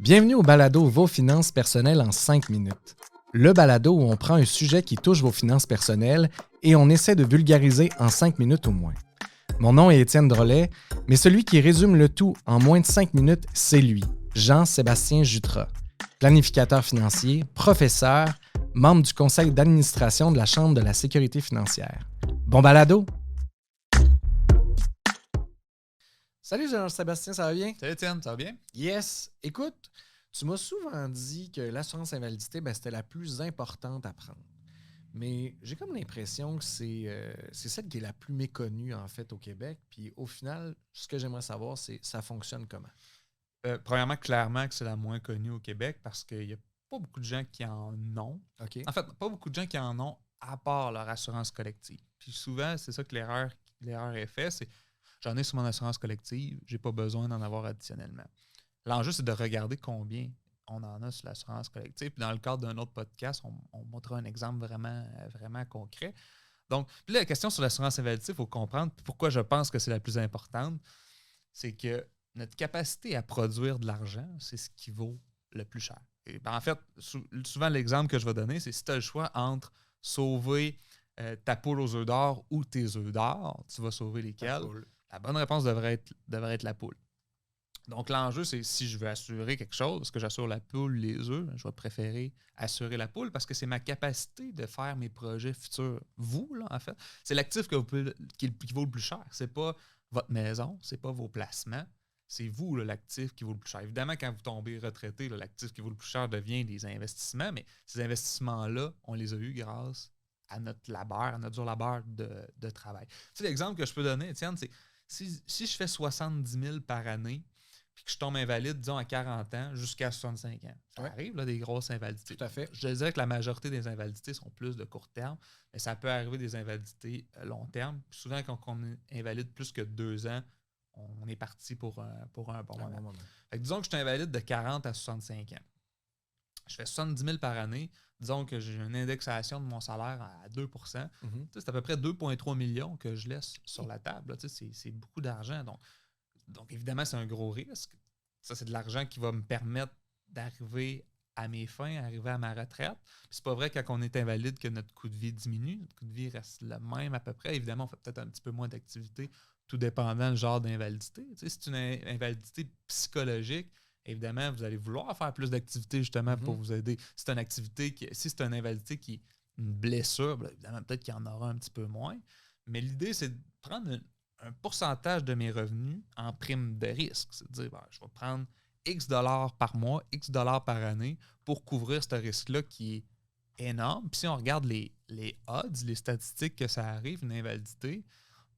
Bienvenue au balado Vos finances personnelles en 5 minutes. Le balado où on prend un sujet qui touche vos finances personnelles et on essaie de vulgariser en 5 minutes au moins. Mon nom est Étienne Drolet, mais celui qui résume le tout en moins de 5 minutes, c'est lui, Jean-Sébastien Jutras, planificateur financier, professeur, membre du conseil d'administration de la Chambre de la sécurité financière. Bon balado! Salut Jean-Sébastien, ça va bien? Salut Étienne, ça va bien? Yes. Écoute, tu m'as souvent dit que l'assurance invalidité, c'était la plus importante à prendre. Mais j'ai comme l'impression que c'est celle qui est la plus méconnue, en fait, au Québec. Puis au final, ce que j'aimerais savoir, c'est ça fonctionne comment? Premièrement, clairement que c'est la moins connue au Québec parce qu'il n'y a pas beaucoup de gens qui en ont. OK. En fait, pas beaucoup de gens qui en ont à part leur assurance collective. Puis souvent, c'est ça que l'erreur est faite, c'est j'en ai sur mon assurance collective, j'ai pas besoin d'en avoir additionnellement. L'enjeu, c'est de regarder combien on en a sur l'assurance collective. Puis dans le cadre d'un autre podcast, on montrera un exemple vraiment concret. Donc, puis là, la question sur l'assurance invalidité, il faut comprendre pourquoi je pense que c'est la plus importante. C'est que notre capacité à produire de l'argent, c'est ce qui vaut le plus cher. Et en fait, souvent, l'exemple que je vais donner, c'est si tu as le choix entre sauver ta poule aux œufs d'or ou tes œufs d'or, tu vas sauver lesquels? La bonne réponse devrait être la poule. Donc, l'enjeu, c'est si je veux assurer quelque chose, est-ce que j'assure la poule ou les œufs? Je vais préférer assurer la poule parce que c'est ma capacité de faire mes projets futurs. Vous, là, en fait, c'est l'actif qui vaut le plus cher. C'est pas votre maison, c'est pas vos placements. C'est vous, là, l'actif qui vaut le plus cher. Évidemment, quand vous tombez retraité, là, l'actif qui vaut le plus cher devient des investissements, mais ces investissements-là, on les a eus grâce à notre labeur, à notre dur labeur de travail. Tu sais, l'exemple que je peux donner, Étienne, c'est si je fais 70 000 par année, puis que je tombe invalide, disons, à 40 ans jusqu'à 65 ans. Ça arrive, là, des grosses invalidités. Tout à fait. Je dirais que la majorité des invalidités sont plus de court terme, mais ça peut arriver des invalidités long terme. Puis souvent, quand on est invalide plus que 2 ans, on est parti pour un bon moment. Fait que disons que je suis invalide de 40 à 65 ans. Je fais 70 000 par année. Disons que j'ai une indexation de mon salaire à 2 C'est à peu près 2,3 millions que je laisse sur la table. C'est beaucoup d'argent. Donc, évidemment, c'est un gros risque. Ça, c'est de l'argent qui va me permettre d'arriver à mes fins, arriver à ma retraite. Puis c'est pas vrai quand on est invalide que notre coût de vie diminue. Notre coût de vie reste le même à peu près. Évidemment, on fait peut-être un petit peu moins d'activité, tout dépendant du genre d'invalidité. Si c'est une invalidité psychologique, évidemment, vous allez vouloir faire plus d'activité justement pour vous aider. Si c'est une invalidité qui est une blessure, bien, évidemment, peut-être qu'il y en aura un petit peu moins. Mais l'idée, c'est de prendre un pourcentage de mes revenus en prime de risque. C'est-à-dire, je vais prendre X dollars par mois, X dollars par année pour couvrir ce risque-là qui est énorme. Puis si on regarde les odds, les statistiques que ça arrive, une invalidité,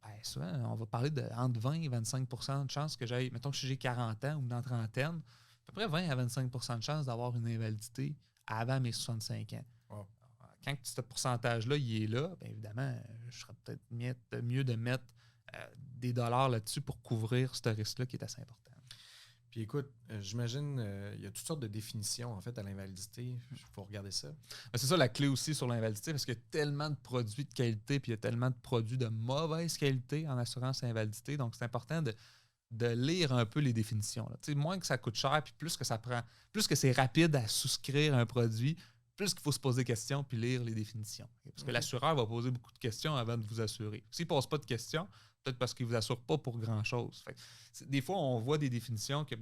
bien souvent, on va parler de entre 20 et 25 de chances que j'aille, mettons que j'ai 40 ans ou dans trentaine, à peu près 20 à 25 de chances d'avoir une invalidité avant mes 65 ans. Wow. Quand ce pourcentage-là, il est là, bien évidemment, je serais peut-être mieux de mettre des dollars là-dessus pour couvrir ce risque-là qui est assez important. Puis écoute, j'imagine il y a toutes sortes de définitions en fait à l'invalidité. Il faut regarder ça. C'est ça la clé aussi sur l'invalidité parce qu'il y a tellement de produits de qualité puis il y a tellement de produits de mauvaise qualité en assurance invalidité. Donc, c'est important de lire un peu les définitions. Moins que ça coûte cher puis plus que c'est rapide à souscrire un produit, plus qu'il faut se poser des questions puis lire les définitions. Parce que l'assureur va poser beaucoup de questions avant de vous assurer. S'il ne pose pas de questions, peut-être parce qu'il ne vous assure pas pour grand-chose. Des fois, on voit des définitions que,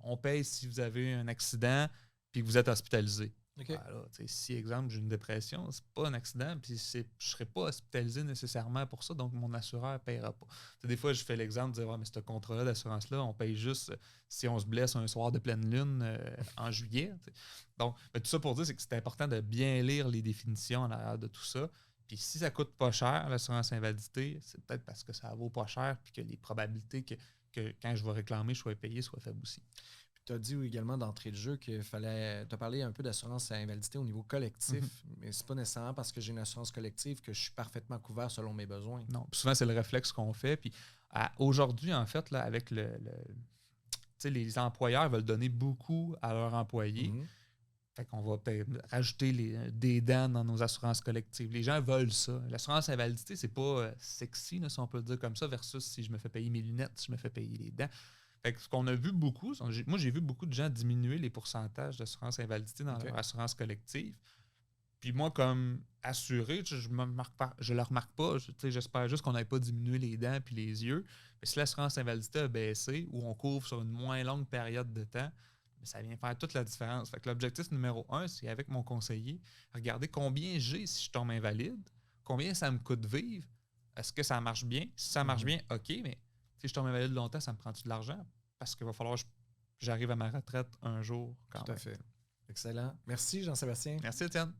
on paye si vous avez un accident puis que vous êtes hospitalisé. Okay. Alors, si, exemple, j'ai une dépression, c'est pas un accident puis je ne serai pas hospitalisé nécessairement pour ça, donc mon assureur ne paiera pas. Des fois, je fais l'exemple de dire, mais ce contrat-là d'assurance-là, on paye juste si on se blesse un soir de pleine lune en juillet. Donc, tout ça pour dire, c'est que c'est important de bien lire les définitions en arrière de tout ça. Puis si ça coûte pas cher, l'assurance invalidité, c'est peut-être parce que ça vaut pas cher puis que les probabilités que quand je vais réclamer, je sois payé soient faibles aussi. Puis tu as dit également d'entrée de jeu qu'il fallait. Tu as parlé un peu d'assurance invalidité au niveau collectif, mais c'est pas nécessairement parce que j'ai une assurance collective que je suis parfaitement couvert selon mes besoins. Non, puis souvent c'est le réflexe qu'on fait. Puis aujourd'hui, en fait, là, avec les employeurs veulent donner beaucoup à leurs employés. Fait qu'on va peut-être rajouter des dents dans nos assurances collectives. Les gens veulent ça. L'assurance invalidité, c'est pas sexy, là, si on peut le dire comme ça, versus si je me fais payer mes lunettes, si je me fais payer les dents. Fait que ce qu'on a vu beaucoup, moi j'ai vu beaucoup de gens diminuer les pourcentages d'assurance invalidité dans leur assurance collective. Puis moi, comme assuré, je le remarque pas. J'espère juste qu'on n'avait pas diminué les dents puis les yeux. Mais si l'assurance invalidité a baissé ou on couvre sur une moins longue période de temps, ça vient faire toute la différence. Fait que l'objectif numéro 1, c'est avec mon conseiller, regarder combien j'ai si je tombe invalide, combien ça me coûte vivre, est-ce que ça marche bien? Si ça marche bien, OK, mais si je tombe invalide longtemps, ça me prend-tu de l'argent? Parce qu'il va falloir que j'arrive à ma retraite un jour quand même. Tout à fait. Excellent. Merci, Jean-Sébastien. Merci, Étienne.